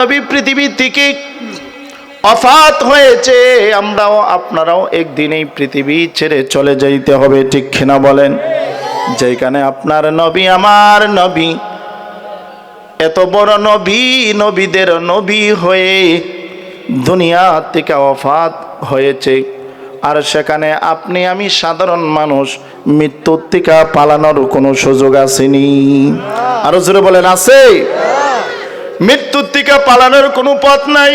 নবী পৃথিবী থেকে অফাত হয়েছে, আমরাও আপনারাও একদিন এই পৃথিবী ছেড়ে চলে যাইতে হবে, ঠিক কিনা বলেন? যেখানে আপনার নবী আমার নবী এত বড় নবী, নবীদের নবী হয়ে দুনিয়া থেকে অফাত হয়েছে, আর সেখানে আপনি আমি সাধারণ মানুষ মৃত্যুর থেকে পালানোর কোনো সুযোগ আসেনি। আরো জোরে বলেন, আছে? মৃত্যুর থেকে পালানোর কোনো পথ নাই।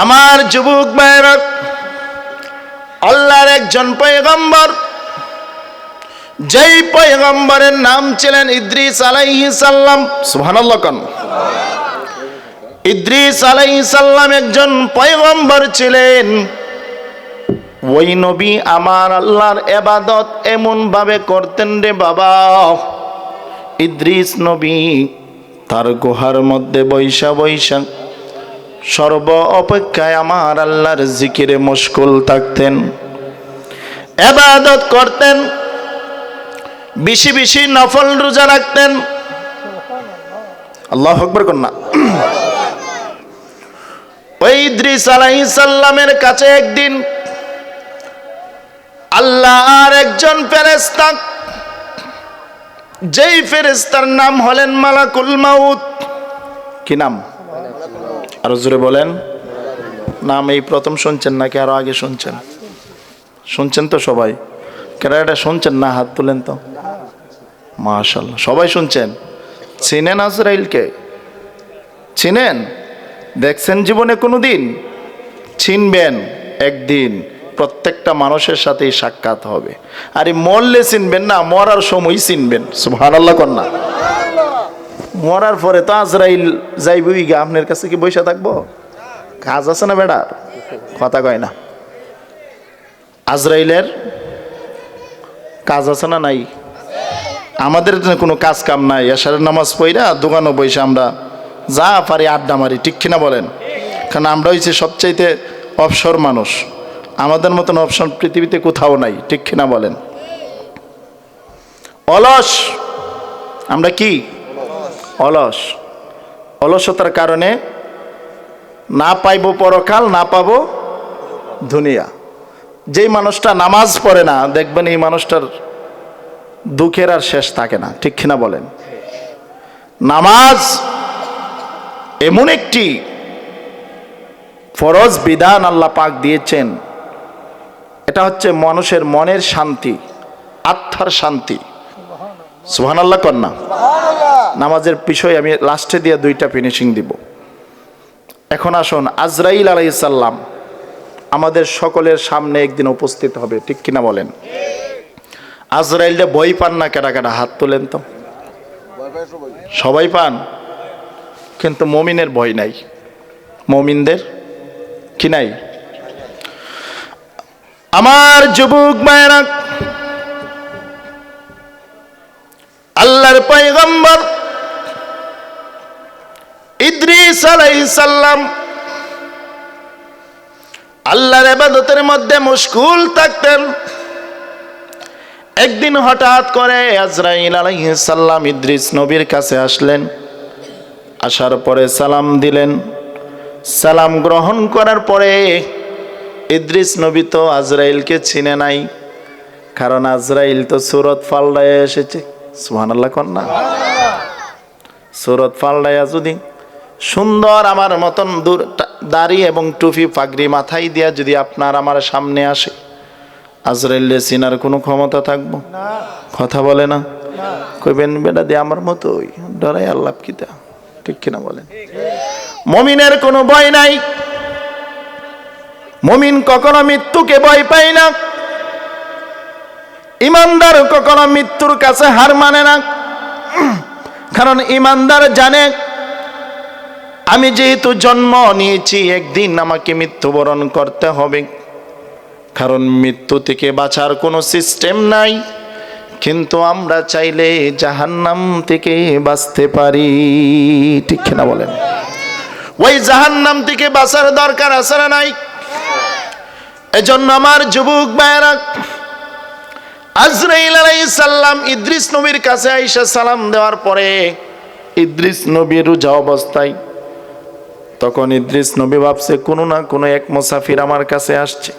আমার যুবক ভাইরা, আল্লাহর একজন পয়গম্বর, যেই পয়গম্বরের নাম ছিলেন ইদ্রিস আলাইহিস সালাম। সুবহানাল্লাহ কোন? ইদ্রিস আলাইহিস সালাম একজন পয়গম্বর ছিলেন। ওই নবী আমার আল্লাহর ইবাদত এমন ভাবে করতেন রে বাবা, ইদ্রিস নবী তার গুহার মধ্যে বৈশা বৈশা সর্ব অপেক্ষায় আমার আল্লাহর জিকিরে মশগুল থাকতেন, ইবাদত করতেন, বেশি বেশি নফল রোজা রাখতেন। আল্লাহু আকবার কন্যা। ওই ইদ্রিস আলাইহিস সালামের কাছে একদিন আল্লাহর একজন ফেরেশতা, যেই ফেরেশতার নাম হলেন মালাকুল মাউত। কি নাম? আরো জোরে বলেন। নাম এই প্রথম শুনছেন নাকি আরো আগে শুনছেন? শুনছেন তো সবাই? কেন এটা শুনছেন না? হাত তুলেন তো। মাশাআল্লাহ, সবাই শুনছেন। চিনেন আজরাইলকে? চিনেন? দেখছেন জীবনে কোনোদিন? চিনবেন একদিন, প্রত্যেকটা মানুষের সাথেই সাক্ষাৎ হবে। আরে মরলে চিনবেন না, মরার সময় চিনবেন। সুবহানাল্লাহ কন্যা। মরার পরে তো আজরাইল যাইবই গা, আপনার কাছে কি বসে থাকবো? কাজ আছে না বেড়ার? কথা কয় না। আজরাইলের কাজ আছে না নাই? আমাদের কোনো কাজ কাম নাই, এশারের নামাজ পড়া দোকানে বসে আমরা যা পারি আড্ডা মারি, ঠিক কিনা বলেন? কারণ আমরা হচ্ছে সবচাইতে অবসর মানুষ, আমাদের মতন অপশন পৃথিবীতে কোথাও নাই, ঠিক কিনা বলেন? অলস আমরা। কি অলস? অলসতার কারণে না পাইব পরকাল, না পাবো দুনিয়া। যেই মানুষটা নামাজ পড়ে না, দেখবেন এই মানুষটার দুঃখের আর শেষ থাকে না, ঠিক কিনা বলেন? নামাজ এমন একটি ফরজ বিধান আল্লাহ পাক দিয়েছেন, এটা হচ্ছে মানুষের মনের শান্তি, আত্মার শান্তি। সুবহানাল্লাহ কন্যা। নামাজের বিষয় আমি লাস্টে দিয়ে দুইটা ফিনিশিং দিব। এখন আসুন, আজরাইল আলাইহিস সালাম আমাদের সকলের সামনে একদিন উপস্থিত হবে, ঠিক কিনা বলেন? আজরাইলটা ভয় পান না? কেডা কেডা হাত তোলেন তো। সবাই পান, কিন্তু মুমিনের ভয় নাই। মুমিনদের কি নাই? আমার যুবক ভাইরা, আল্লাহর পয়গম্বর ইদ্রিস আলাইহিস সালাম আল্লাহর ইবাদতের মধ্যে মশগুল থাকতেন। একদিন হঠাৎ করে আজরাইল আলাইহিস সালাম ইদ্রিস নবীর কাছে আসলেন। আসার পরে সালাম দিলেন। সালাম গ্রহণ করার পরে ইদ্রিস নবী তো আজরাইলকে চিনে নাই, কারণ আজরাইল তো সুরত পাল্টায় এসেছে। সুবহানাল্লাহ কন্যা। সুরত পাল্টায়া যদি সুন্দর আমার মতন দাড়ি এবং টুপি পাগড়ি মাথায় দিয়া যদি আপনার আমার সামনে আসে, আজরাইলে চিনার কোনো ক্ষমতা থাকবো? কথা বলে না? কইবেন বেটা দে আমার মতো, ডরাই আল্লাহ কিতা, ঠিক কিনা বলেন? মুমিনের কোনো ভয় নাই। মুমিন কখনো মৃত্যুকে ভয় পায় না। ইমানদার কখনো মৃত্যুর কাছে হার মানে না, কারণ ইমানদার জানে আমি যেহেতু জন্ম নিয়েছি, একদিন আমাকে মৃত্যুবরণ করতে হবে। কারণ মৃত্যু থেকে বাঁচার কোনো সিস্টেম নাই, কিন্তু আমরা চাইলে জাহান্নাম থেকে বাঁচতে পারি, ঠিক কিনা বলেন? ওই জাহান্নাম থেকে বাঁচার দরকার আছে না নাই? এজন্য আমার যুবক ভাইরা, আজরাইল আলাইহিস সালাম ইদ্রিস নবীর কাছে আইসা সালাম দেওয়ার পরে ইদ্রিস নবী রোজা অবস্থায়। তখন ইদ্রিস নবী ভাবছে কোনো না কোনো এক মুসাফির আমার কাছে আসছে।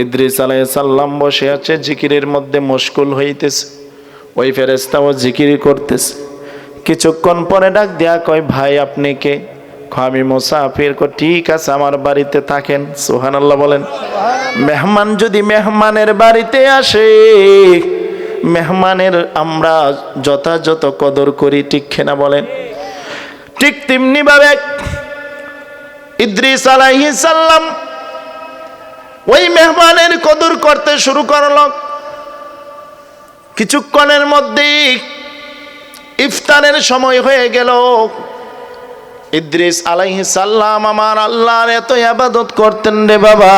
ইদ্রিস আলাইহিস সালাম বসে আছে, জিকিরের মধ্যে মশগুল হইতেছে। ওই ফেরেশতাও জিকির করতেছে। কিছুক্ষণ পরে ডাক দেয়া কয়, ভাই আপনি কে? আমি মুসাফির। ঠিক আছে, আমার বাড়িতে থাকেন। সুবহানাল্লাহ বলেন। মেহমান যদি মেহমানের বাড়িতে আসে, মেহমানের আমরা যথাযথ কদর করি, ঠিক কিনা বলেন? ঠিক তেমনি ভাবে ইদ্রিস আলাইহিস সালাম ওই মেহমানের কদর করতে শুরু করল। কিছুক্ষণের মধ্যেই ইফতারের সময় হয়ে গেল। ইদ্রিস আলাইহিস সালাম আমার আল্লাহর এত ইবাদত করতেন রে বাবা,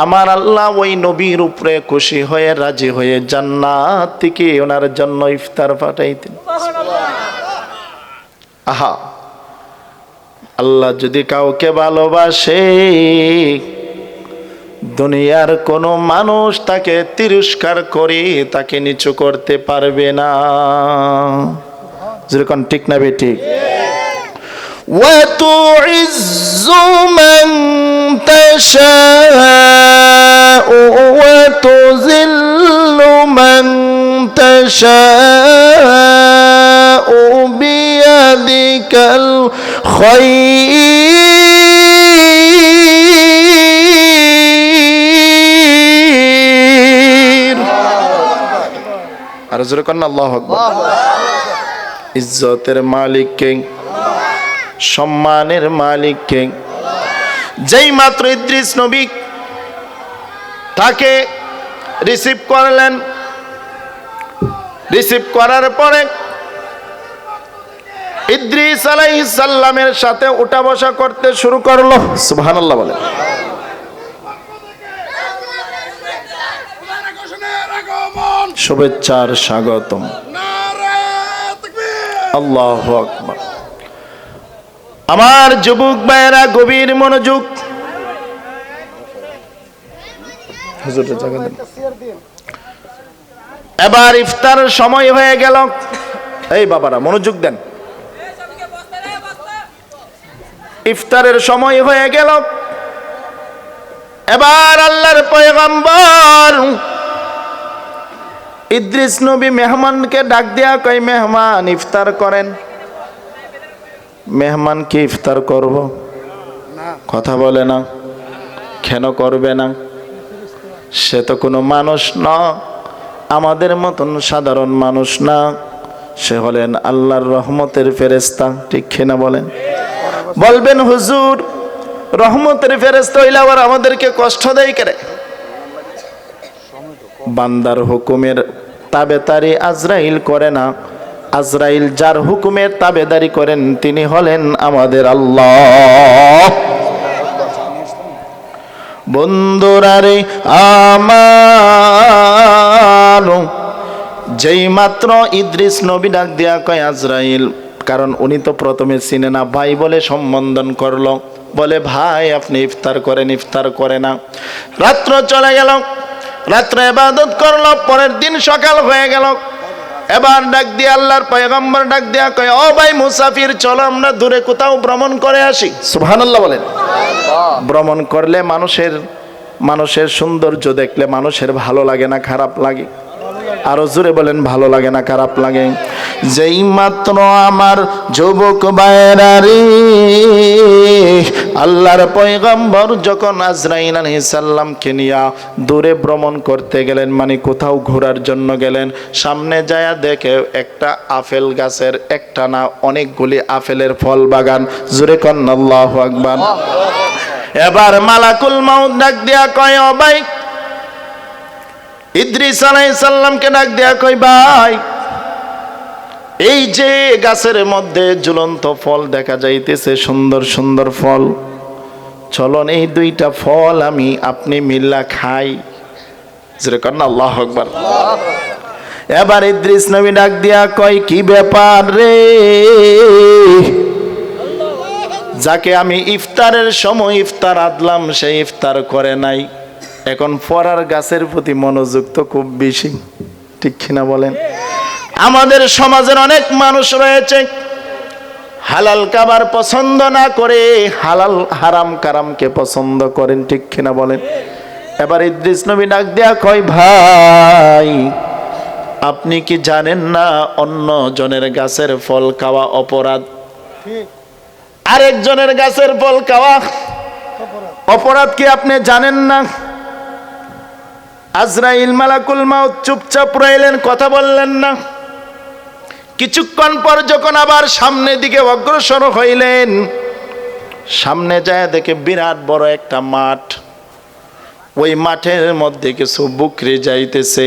আমার আল্লাহ ওই নবীর উপরে খুশি হয়ে রাজি হয়ে জান্নাত থেকে ওনার জন্য ইফতার পাঠাইতেন। আহা, আল্লাহ যদি কাউকে ভালোবাসে, দুনিয়ার কোনো মানুষ তাকে তিরস্কার করে তাকে নিচু করতে পারবে না। যেরকম ঠিক না বেঠিক? وَتُعِزُّ مَن تَشَاءُ وَتُذِلُّ مَن تَشَاءُ بِيَدِكَ الْخَيْرُ। আর জোরে করেন আল্লাহু আকবার। ইজ্জতের মালিক কে? সম্মানের মালিক কে? যেই মাত্র ইদ্রিস নবী তাকে রিসিভ করলেন, রিসিভ করার পরে ইদ্রিস আলাইহিস সালামের সাথে উঠা বসা করতে শুরু করলো। সুবহানাল্লাহ বলেন। শুভেচ্ছার স্বাগতম। আল্লাহু আকবার। আমার যুবক ভাইয়েরা গভীর মনোযোগ। এবার ইফতারের সময় হয়ে গেল। এই বাবারা মনোযোগ দেন। ইফতারের সময় হয়ে গেল। এবার আল্লাহর পয়গম্বর ইদ্রিস নবী মেহমানকে ডাক দেয়া কয়, মেহমান ইফতার করেন। মেহমান কি ইফতার করব? কথা বলে না। কেন করবে না? সে তো কোনো মানুষ না, আমাদের মতন সাধারণ মানুষ না। সে হলেন আল্লাহর রহমতের ফেরেশতা, ঠিক কিনা বলেন? বলবেন হুজুর, রহমতের ফেরেশতা হইলে আবার আমাদেরকে কষ্ট দেয় কেন? বান্দার হুকুমের তাবেদারি আজরাইল করে না। আজরাইল যার হুকুমের তাবেদারি করেন তিনি হলেন আমাদের আল্লাহ। বন্ধুরা রে আমার, যেই মাত্র ইদ্রিস নবী ডাক দিয়া কয় আজরাইল, কারণ উনি তো প্রথমে চিনে না, ভাই বলে সম্বোধন করলো। বলে ভাই আপনি ইফতার করেন। ইফতার করে না। রাত্র চলে গেল, রাত্রে ইবাদত করলো। পরের দিন সকাল হয়ে গেল। এবার ডাক দিয়ে আল্লাহর পয়গম্বর ডাক দেয়া কয়, ও ভাই মুসাফির, চলো আমরা দূরে কোথাও ভ্রমণ করে আসি। সুবহানাল্লাহ বলেন। ভ্রমণ করলে মানুষের সৌন্দর্য দেখলে মানুষের ভালো লাগে না খারাপ লাগে? আরো জোরে বলেন, ভালো লাগে না খারাপ লাগে? যেই মাত্র আমার যুবক ভাইরা রে, আল্লাহর পয়গম্বর যখন আজরাইল আলাইহিস সালামকে নিয়ে দূরে ভ্রমণ করতে গেলেন, মানে কোথাও ঘোরার জন্য গেলেন, সামনে যায়া দেখে একটা আপেল গাছের একটা না অনেকগুলি আপেলের ফল বাগান। জোরে কন আল্লাহু আকবার। এবার মালাকুল মাউত ডাক দিয়া কয়, ও ভাই, ইদ্রিস আলাইহিস সালামকে ডাক দিয়া কই, ভাই এই যে গাছের মধ্যে ঝুলন্ত ফল দেখা যাইতেছে, সুন্দর সুন্দর ফল, চলুন এই দুইটা ফল আমি আপনি মিল্লা খাই। যেরকম আল্লাহু আকবার। এবার ইদ্রিস নবী ডাক দিয়া কয়, কি ব্যাপার রে, যাকে আমি ইফতারের সময় ইফতার আদলাম সে ইফতার করে নাই, এখন পরার গাছের প্রতি মনোযোগ তো খুব বেশি, ঠিক কিনা বলেন? আমাদের সমাজের অনেক মানুষ রয়েছে হালাল খাবার পছন্দ না করে হালাল হারাম কারামকে পছন্দ করেন, ঠিক কিনা বলেন? এবার ইদ্রিস নবী ডাক দেয়া কয়, ভাই আপনি কি জানেন না অন্য জনের গাছের ফল খাওয়া অপরাধ? আরেকজনের গাছের ফল খাওয়া অপরাধ কি আপনি জানেন না? আজরাইল মালাকুল মাউত চুপচাপ রইলেন, কথা বললেন না। কিছুক্ষণ পর যখন আবার সামনের দিকে অগ্রসর হইলেন, সামনে যায় দেখে বিরাট বড় একটা মাঠ। ওই মাঠের মধ্যে কিছু বকরি যাইতেছে।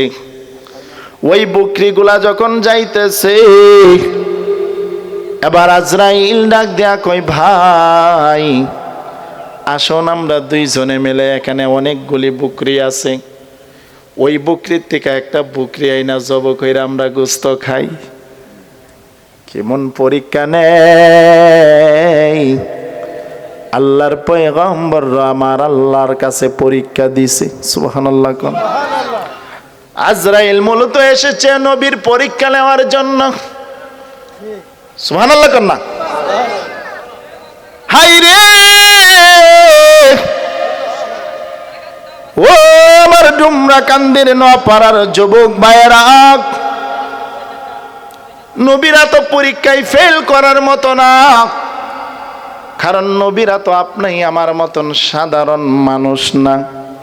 ওই বকরিগুলা যখন যাইতেছে, এবার আজরাইল ডাক দেয়া কয়, ভাই আসুন আমরা দুইজনে মিলে, এখানে অনেকগুলি বকরি আছে, ওই বকরির থেকে একটা বকরি আইনা জব কইরা আমরা গোস্ত খাই। কেমন পরীক্ষা নেই! আল্লাহর পয়গম্বর আমার আল্লাহর কাছে পরীক্ষা দিছে। সুবহানাল্লাহ কোন। আজরাইল মূলত এসেছে নবীর পরীক্ষা নেওয়ার জন্য। সুবহানাল্লাহ কোন না। হাই রে ও আমার ডুমরা কান্দির নপাড়ার যুবক ভাইয়েরা, নবীরা তো পরীক্ষায় ফেল করার মতো না, কারণ নবীরা তো আপনি আমার মতন সাধারণ মানুষ না,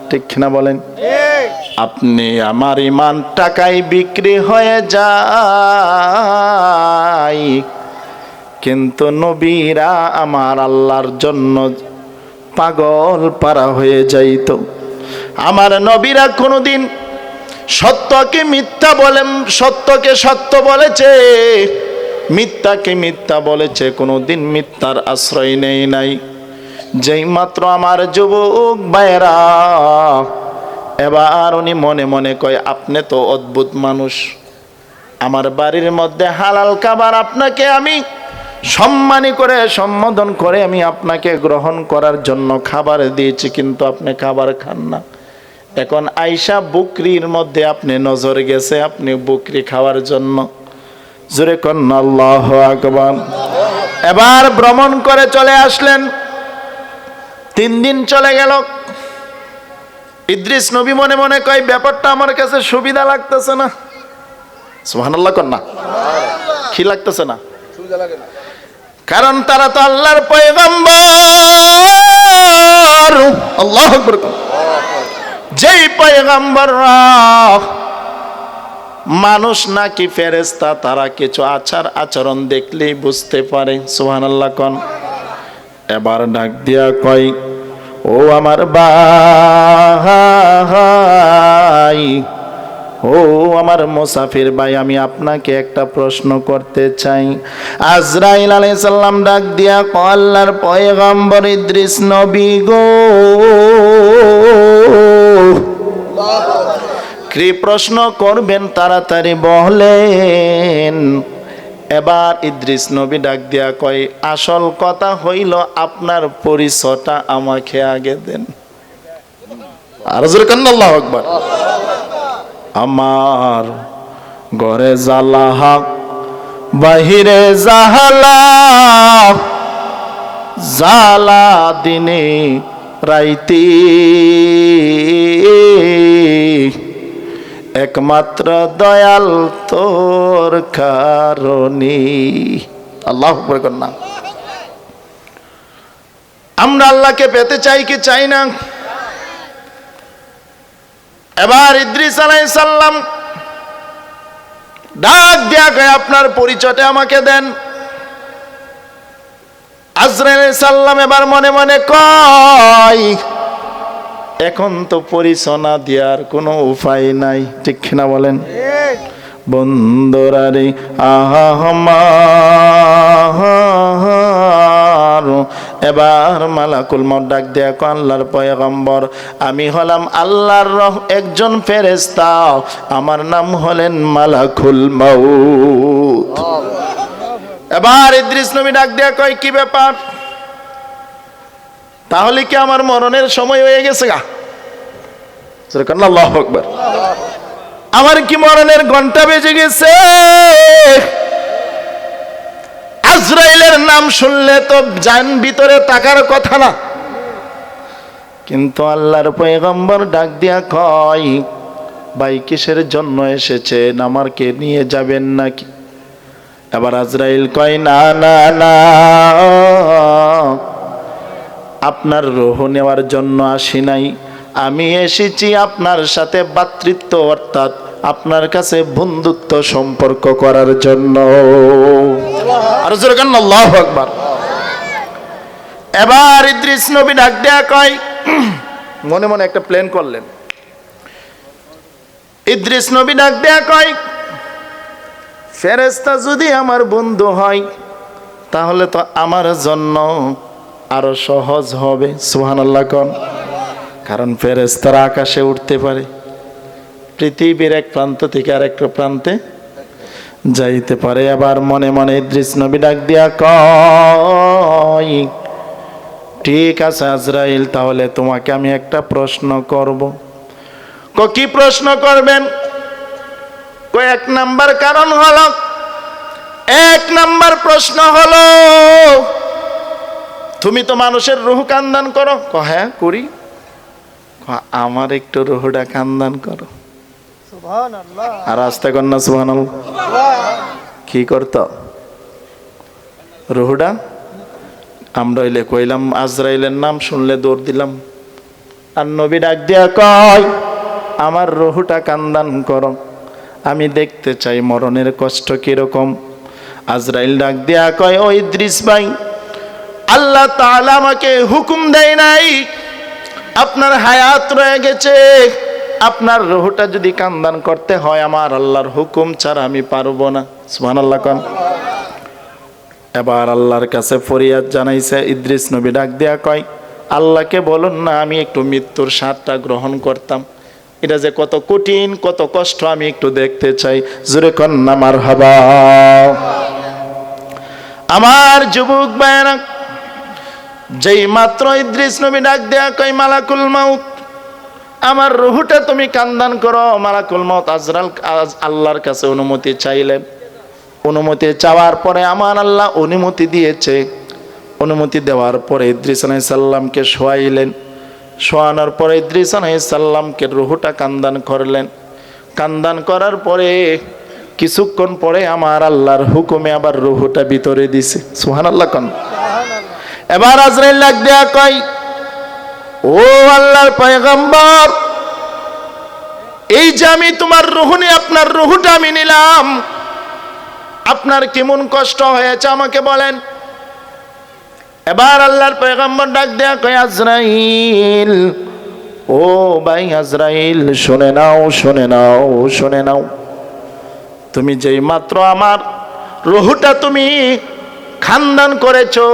ঠিক না বলেন? আপনি আমার ইমান টাকায় বিক্রি হয়ে যায়, কিন্তু নবীরা আমার আল্লাহর জন্য পাগল পারা হয়ে যাইত। আমার নবীরা কোনোদিন সত্যকে মিথ্যা বলেন, সত্যকে সত্য বলেছে, মিথ্যাকে মিথ্যা বলেছে, কোনোদিন মিথ্যার আশ্রয় নেই নাই। যেই মাত্র আমার যুবক ভাইয়েরা, এবার উনি মনে মনে কয়, আপনি তো অদ্ভুত মানুষ, আমার বাড়ির মধ্যে হালাল খাবার আপনাকে আমি সম্মানী করে সম্বোধন করে আমি আপনাকে গ্রহণ করার জন্য খাবার দিয়েছি, কিন্তু আপনি খাবার খান না। এখন আইসা বকরির মধ্যে আপনি নজর গেছে, আপনি বকরি খাওয়ার জন্য। জোরে কন্না আল্লাহু আকবার। এবার ভ্রমণ করে চলে আসলেন। 3 দিন চলে গেল। ইদ্রিস নবী মনে মনে কয়, ব্যাপারটা আমার কাছে সুবিধা লাগতেছে না। সুবহানাল্লাহ কন্না। কি লাগতেছে না? কারণ তারা তো আল্লাহর পয়গম্বর। আল্লাহু আকবার। যেই পয়গম্বররা মানুষ নাকি ফেরেশতা, তারা কিছু আচার আচরণ দেখলেই বুঝতে পারে। সুবহানাল্লাহ কোন। এবার ডাক দিয়া কয়, ও আমার ভাই, ও আমার মুসাফির ভাই, আমি আপনাকে একটা প্রশ্ন করতে চাই। আজরাইল আলাইহিস সালাম ডাক দিয়া কয়, আল্লাহর পয়গম্বর ইদ্রিস নবী গো, কি প্রশ্ন করবেন তাড়াতাড়ি বলেন। এবার ইদ্রিস নবী ডাক দিয়া কয়, আসল কথা হইল আপনার পরিচয়টা আমাকে আগে দেন। আর জোরে কান্না আল্লাহু আকবার। আমার ঘরে জ্বালা, বাহিরে জাহালা, জ্বালা দিনে রাইতে, একমাত্র দয়াল তোর কারণে। আল্লাহু আকবার কন্না। আমরা আল্লাহকে পেতে চাই কি চাই না? এবার ইদ্রিস আলাইহিস সালাম ডাক দিয়া কয়, আপনার পরিচয়টা আমাকে দেন। আজরাইল আলাইহিস সালাম এবার মনে মনে কয়, এখন তো পরিচয় না দেওয়ার কোনো উপায় নাই, ঠিক না বলেন? বন্ধুরারে আহমার, এবার মালাকুল মউত ডাক দেয়া কয়, আল্লাহর পয়গম্বর, আমি হলাম আল্লাহর একজন ফেরেশতা, আমার নাম হলেন মালাকুল মউত। এবার ইদ্রিস নবী ডাক দেয়া কয়, কি ব্যাপার? তাহলে কি আমার মরণের সময় হয়ে গেছে গা? আল্লাহু আকবার। আমার কি মরণের ঘন্টা বেজে গেছে? আজরাইলের নাম শুনলে তো জান ভিতরে তাকার কথা না, কিন্তু আল্লাহর পয়গম্বর ডাক দিয়া কয়, ভাই কিসের জন্য এসেছেন, আমাকে নিয়ে যাবেন নাকি? এবার আজরাইল কয়, না না না, আপনার রূহ নেওয়ার জন্য আসি নাই, আমি এসেছি আপনার সাথে ভ্রাতৃত্ব অর্থাৎ আপনার কাছে বন্ধুত্ব সম্পর্ক করার জন্য। আর জোরে কান আল্লাহু আকবার। এবার ইদ্রিস নবী ডাক দেয়া কয়, মনে মনে একটা প্ল্যান করলেন। ইদ্রিস নবী ডাক দেয়া কয়, ফেরেশতা যদি আমার বন্ধু হয় তাহলে তো আমার জন্য আরো সহজ হবে। সুবহানাল্লাহ কোন। কারণ ফেরেশতারা আকাশে উঠতে পারে, পৃথিবীর এক প্রান্ত থেকে আরেকটা প্রান্তে যাইতে পারে। আবার মনে মনে ইদ্রিস নবী ডাক দিয়া কয়, ঠিক আছে আজরাইল, তাহলে তোমাকে আমি একটা প্রশ্ন করব। কি প্রশ্ন করবেন? এক নাম্বার কারণ হলো, এক নাম্বার প্রশ্ন হলো, তুমি তো মানুষের রূহ কান্দান করো। হ্যাঁ করি। আমার একটু রূহটা কান্দান করো। আর আস্তে কন্যা সুবহানাল্লাহ। কি করত রূহটা? আমরা হইলে কইলাম, আজরাইলের নাম শুনলে দৌড় দিলাম। আর নবী ডাক দিয়া কয়, আমার রূহটা কান্দান করো, আমি দেখতে চাই মরণের কষ্ট কিরকম। আজরাইল ডাক দিয়া কয়, ও ইদ্রিস ভাই, আল্লাহ তাআলা আমাকে হুকুম দেয় নাই, আপনার হায়াত রয়ে গেছে, আপনার রূহটা যদি কান্দান করতে হয় আমার আল্লাহর হুকুম ছাড়া আমি পারবো না। সুবহানাল্লাহ কোন। এবার আল্লাহর কাছে ফরিয়াদ জানাইছে। ইদ্রিস নবী ডাক দিয়া কয়, আল্লাহকে বলুন না আমি একটু মৃত্যুর স্বাদটা গ্রহণ করতাম, এটা যে কত কঠিন কত কষ্ট আমি একটু দেখতে চাই। জোরে কন্যা মারহাবা। আমার যুবক ভাইরা, যেই মাত্র ইদ্রিস নবী ডাক দেয়া কয়, মালাকুল মাউত, আমার রূহটা তুমি কান্দান করো। মালাকুল মাউত আজরাল আল্লাহর কাছে অনুমতি চাইলেন। অনুমতি চাওয়ার পরে আমার আল্লাহ অনুমতি দিয়েছে। অনুমতি দেওয়ার পরে ইদ্রিস আলাইহিস সালামকে শোয়াইলেন। শোয়ানোর পরে ইদ্রিস আলাইহিস সালামকে রূহটা কান্দান করলেন। কান্দান করার পরে কিছুক্ষণ পরে আমার আল্লাহর হুকুমে আবার রূহটা ভিতরে দিছে। সুবহানাল্লাহ কোন। এবার আজরাইল ডাক দেয়া কয়, ও আল্লাহর পয়গম্বর, এই যে আমি তোমার রূহ নিয়ে আপনার রূহটা আমি নিলাম, আপনার কেমন কষ্ট হয়েছে আমাকে বলেন। এবার আল্লাহর পয়গম্বর ডাক দেয়া কয়, আজরাইল, ও ভাই আজরাইল, শুনে নাও শুনে নাও শুনে নাও, তুমি যেই মাত্র আমার রূহটা তুমি খানদান করেছো,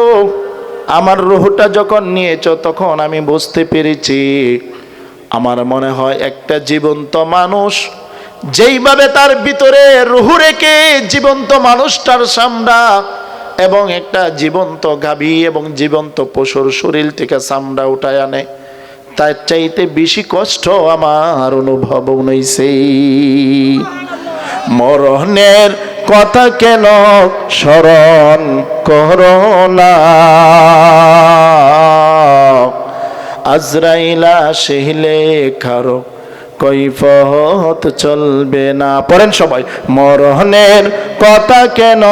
আমার রূহটা যখন নিয়েছো তখন আমি বুঝতে পেরেছি, আমার মনে হয় একটা জীবন্ত মানুষ যেইভাবে তার ভিতরে রূহ রেখে জীবন্ত মানুষটার চামড়া এবং একটা জীবন্ত গাভী এবং জীবন্ত পশুর শরীর থেকে চামড়া উঠায় আনে, তার চাইতে বেশি কষ্ট আমার অনুভব হইছে। মরণের কথা কেন স্মরণ করো না, আজরাইল আসিলে কারো কৈফিয়ত চলবে না। পড়েন সবাই, মরণের কথা কেন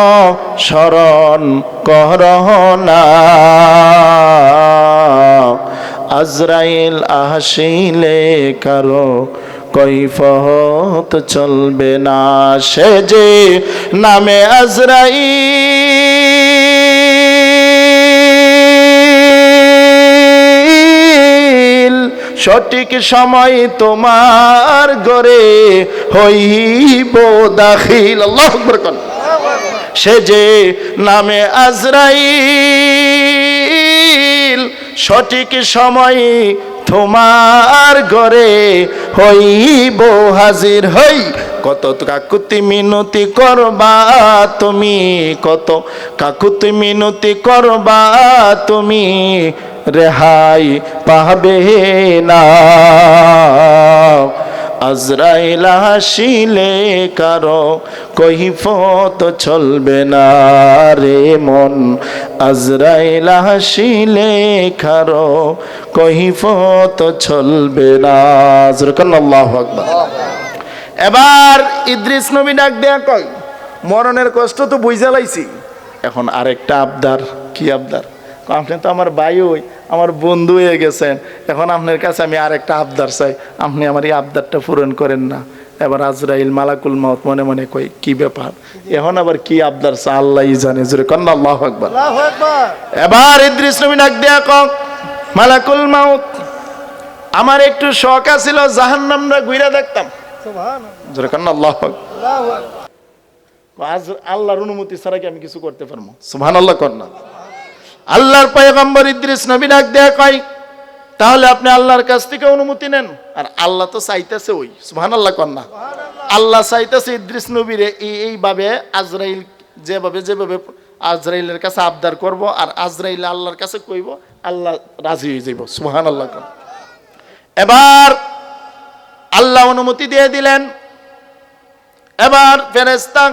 স্মরণ করো না, আজরাইল আসিলে কারো কৈফিয়ত চলবে না। সে যে নামে আজরাইল, সঠিক সময় তোমার ঘরে হইব দাখিল। আল্লাহু আকবার কোন। সে যে নামে আজরাইল, সঠিক সময় তোমার ঘরে হইব হাজির। হই কত কাকুতি মিনতি করবা তুমি, কত কাকুতি মিনতি করবা তুমি, রেহাই পাবে না, আজরাইল আসিলে কারো কৈফত চলবে না রে মন, আজরাইল আসিলে কারো কৈফত চলবে না। আল্লাহু আকবার। এবার ইদ্রিস নবী ডাক দেয়া কয়, মরণের কষ্ট তো বুঝা লাইছি, এখন আরেকটা আবদার। কি আবদার? আপনি তো আমার ভাই, ওই আমার বন্ধু হয়ে গেছেন, এখন আপনার কাছে আমি আরেকটা আবদার চাই, আপনি আমার এই আবদারটা পূরণ করেন না। এবার আজরাইল মালাকুল মউত মনে মনে কই, কি ব্যাপার, এখন আবার কি আবদার চা আল্লাহই জানে। জোরে কন্না আল্লাহু আকবার। এবার ইদ্রিস নবী ডাক দেয়া কয়, মালাকুল মউত, আমার একটু শখ আছিল জাহান্নামটা ঘুরে দেখতাম। জোরে কন্না আল্লাহু আকবার। আজ আল্লাহর অনুমতি ছাড়া কি আমি কিছু করতে পারবো? সুবহানাল্লাহ কন্না। আল্লাহর পয়গম্বর ইদ্রিস নবী ডাক দেয়া কয়, তাহলে আপনি আল্লাহর কাছ থেকে অনুমতি নেন। আর আল্লাহ তো চাইতেছে ওই, সুবহানাল্লাহ কন্না, আল্লাহ চাইতেছে ইদ্রিস নবীর এইভাবে আজরাইল যেভাবে আজরাইলের কাছে আবদার করব, আর আজরাইল আল্লাহর কাছে কইব, আল্লাহ রাজি হয়ে যাইব। সুবহানাল্লাহ কন্না। এবার আল্লাহ অনুমতি দিয়ে দিলেন। এবার ফেরেশতা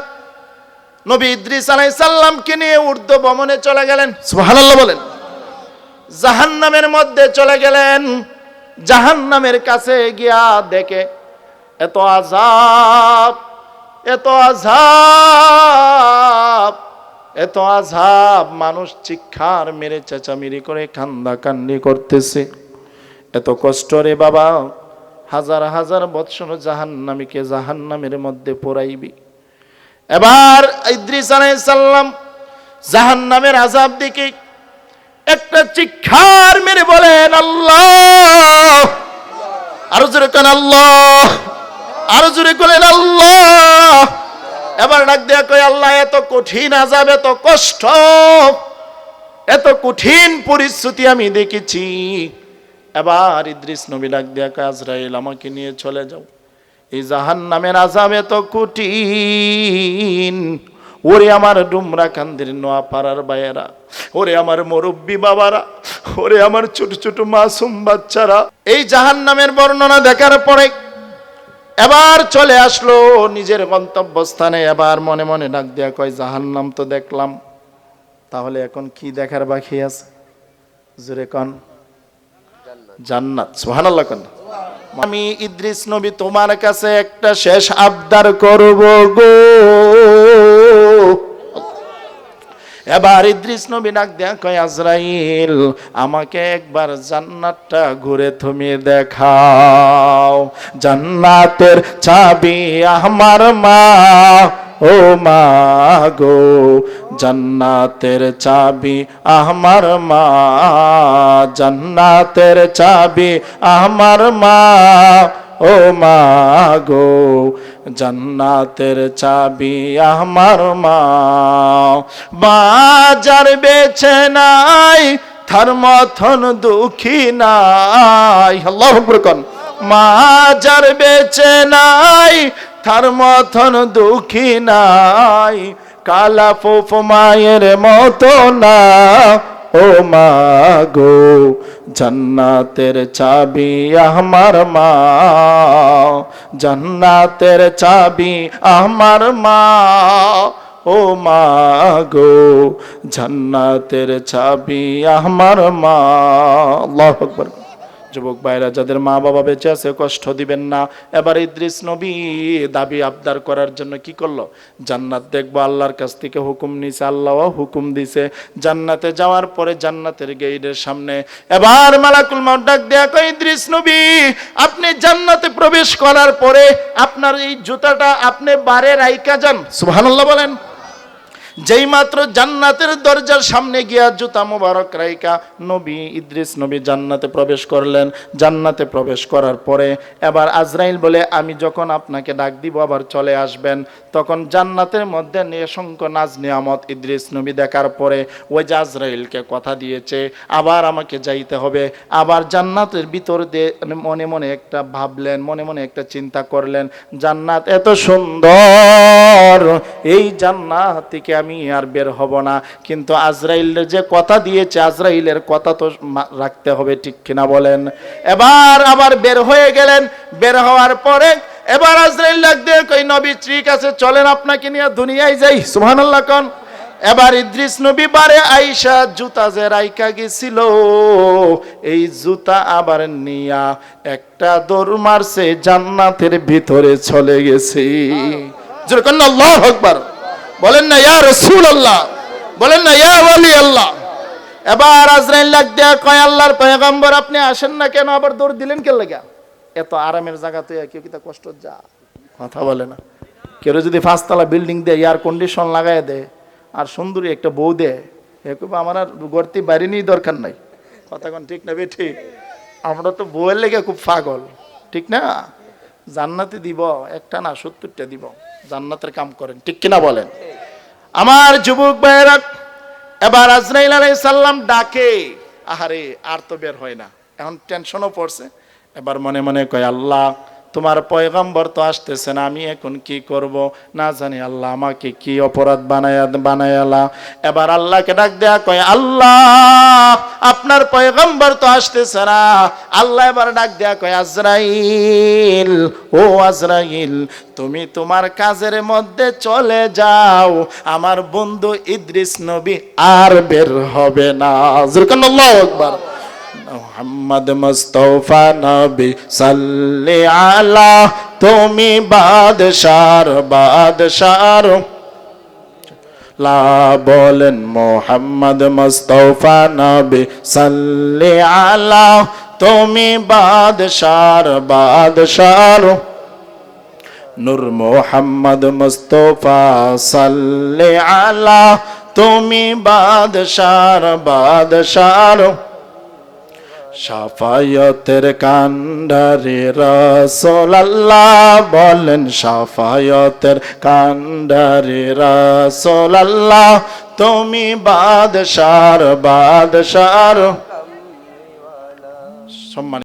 নবী ইদ্রিস আলাইহিস সালামকে নিয়ে ঊর্ধ্ব ভবনে চলে গেলেন। সুবহানাল্লাহ বলেন। জাহান্নামের মধ্যে চলে গেলেন। জাহান্নামের কাছে গিয়া দেখে এত আযাব, এত আযাব, এত আযাব, মানুষ চিৎকার মেরে চেঁচামেচি করে কান্দাকান্দি করতেছে। এত কষ্ট রে বাবা, হাজার হাজার বৎসর জাহান্নামীকে জাহান্নামের মধ্যে পোড়াইবি। এবার ইদ্রিস আলাইহিস সালাম জাহান্নামের আযাব দেখে একটা চিৎকার মেরে বলেন, আল্লাহ। আরো জোরে কেন আল্লাহ, আরো জোরে বলেন আল্লাহ। এবার ডাক দেয়া কয়, আল্লাহ এত কঠিন আযাব, এত কষ্ট, এত কঠিন পরিস্থিতি আমি দেখেছি। এবার ইদ্রিস নবী ডাক দেয়া কয়, আজরাইল আমাকে নিয়ে চলে যাও, এই জাহান্নামের আযাব এত কঠিন। ওরে আমার ডুমরা কান্দির নোয়াপাড়ার ভাইয়েরা, ওরে আমার মুরব্বী বাবারা, ওরে আমার ছোট ছোট মাসুম বাচ্চারা, এই জাহান্নামের বর্ণনা দেখার পরে এবার চলে আসলো নিজের গন্তব্যস্থানে। এবার মনে মনে ডাক দেয়া কয়, জাহান্নাম তো দেখলাম, তাহলে এখন কি দেখার বাকি আছে? জোরে কোন? জান্নাত। সুবহানাল্লাহ কোন? আমি ইদ্রিস নবী তোমার কাছে একটা শেষ আবদার করব গো। এবার ইদ্রিস নবী ডাক দেয়া কয়, আজরাইল আমাকে একবার জান্নাতটা ঘুরে তুমি দেখাও। জান্নাতের চাবি আমার মা, ও মা গো, জান্নাতের চাবি আমার মা, জান্নাতের চাবি আমার মা, ও মা গো, জান্নাতের চাবি আমার মা। বাজার বেছে নাই, তার মতন দুঃখী নাই। আল্লাহু আকবার কোন? মাজার বেছে নাই, তার মতন দুঃখী নাই, কালা ফুফ মায়ের মতো না, ও মা গো, জান্নাতের চাবি আমার মা, জান্নাতের চাবি আমার মা, ও মা গো, জান্নাতের চাবি আমার মা। আল্লাহু আকবার। যুবক ভাইরা, যাদের মা বাবা বেঁচে আছে, কষ্ট দিবেন না। এবার ইদ্রিস নবী দাবি আবদার করার জন্য কি করলো? জান্নাত দেখবো, আল্লাহর কাছ থেকে হুকুম নিছে, আল্লাহও হুকুম দিছে। জান্নাতে যাওয়ার পরে জান্নাতের গেটের সামনে এবার মালাকুল মউত ডাক দেয়া কয়, ইদ্রিস নবী আপনি জান্নাতে প্রবেশ করার পরে আপনার এই জুতাটা আপনি বারে রাইখা যান। সুবহানাল্লাহ বলেন। যেই মাত্র জান্নাতের দরজার সামনে গিয়া জুতা মোবারক রাইকা নবী ইদ্রিস নবী জান্নাতে প্রবেশ করলেন। জান্নাতে প্রবেশ করার পরে এবার আজরাইল বলে, আমি যখন আপনাকে ডাক দিব আবার চলে আসবেন। তখন জান্নাতের মধ্যে অসংখ্য নাজ নিয়ামত ইদ্রিস নবী দেখার পরে ওই যে আজরাইলকে কথা দিয়েছে আবার আমাকে যাইতে হবে, আবার জান্নাতের ভিতর দিয়ে মনে মনে একটা ভাবলেন, মনে মনে একটা চিন্তা করলেন, জান্নাত এত সুন্দর, পর এই জান্নাত থেকে আমি আর বের হব না। কিন্তু আজরাইলের যে কথা দিয়েছে, আজরাইলের কথা তো রাখতে হবে, ঠিক কিনা বলেন? এবার আবার বের হয়ে গেলেন। বের হওয়ার পরে এবার আজরাইল ডাক দিয়ে কই, নবী ঠিক আছে, চলেন আপনাকে নিয়ে দুনিয়ায় যাই। সুবহানাল্লাহ কোন। এবার ইদ্রিস নবী বারে আইসা জুতা যে রাইকা গেছিল, এই জুতা আবার নিয়া একটা দৌড় মারছে, জান্নাতের ভিতরে চলে গেছে। জোরে কন্না আল্লাহু আকবার। বলেন না ইয়া রাসূলুল্লাহ, বলেন না ইয়া ওয়ালি আল্লাহ। এবার আজরাইল লাগ দেয়া কয়, আল্লাহর পয়গম্বর আপনি আসেন না কেন, আবার দৌড় দিলেন কে লাগা? এত আরামের জায়গাতে কেউ কি তা কষ্ট যা কথা বলে না। কেউ যদি 5 তলা বিল্ডিং দেয়, এয়ার কন্ডিশন লাগায় দেয়, আর সুন্দরী একটা বউ দেয়, আমার আর গড়তি বাইরে নিয়ে দরকার নাই। কথা কোন ঠিক না বেঠি? আমরা তো বউয়ের লেগে খুব পাগল, ঠিক না? জান্নাতে দিব একটা না 70টা দিব, জান্নাতের কাম করেন, ঠিক কিনা বলেন? আমার যুবক ভাইয়েরা, এবার আজরাইল আলাইহিস সালাম ডাকে, আহারে আর তো বের হয় না, এখন টেনশনও পড়ছে। এবার মনে মনে কয়, আল্লাহ তোমার পয়গম্বর তো আসতেছে না, আমি এখন কি করব না জানি, আল্লাহ আমাকে কি অপরাধ বানায়ালা। এবার আল্লাহকে ডাক দেয়া কয়, আল্লাহ আপনার পয়গম্বর তো আসতেছে না। আল্লাহ এবার ডাক দেয়া কয়, আজরাইল, ও আজরাইল, তুমি তোমার কাজের মধ্যে চলে যাও, আমার বন্ধু ইদ্রিস নবী আর বের হবে না। আল্লাহু আকবার। মুহাম্মদ মুস্তাফা নবী সাল্লি আলা, তুমি বাদশার বাদশার লা। বলেন মুহাম্মদ মুস্তাফা নবী সাল্লি আলা, তুমি বাদশার বাদশার। নূর মুহাম্মদ মুস্তাফা সাল্লি আলা, তুমি বাদশার বাদশার। শাফায়াতের কান্ডারে রাসূলুল্লাহ, বলেন শাফায়াতের কান্ডারে রাসূলুল্লাহ, তুমি বাদশার বাদশার। সম্মান।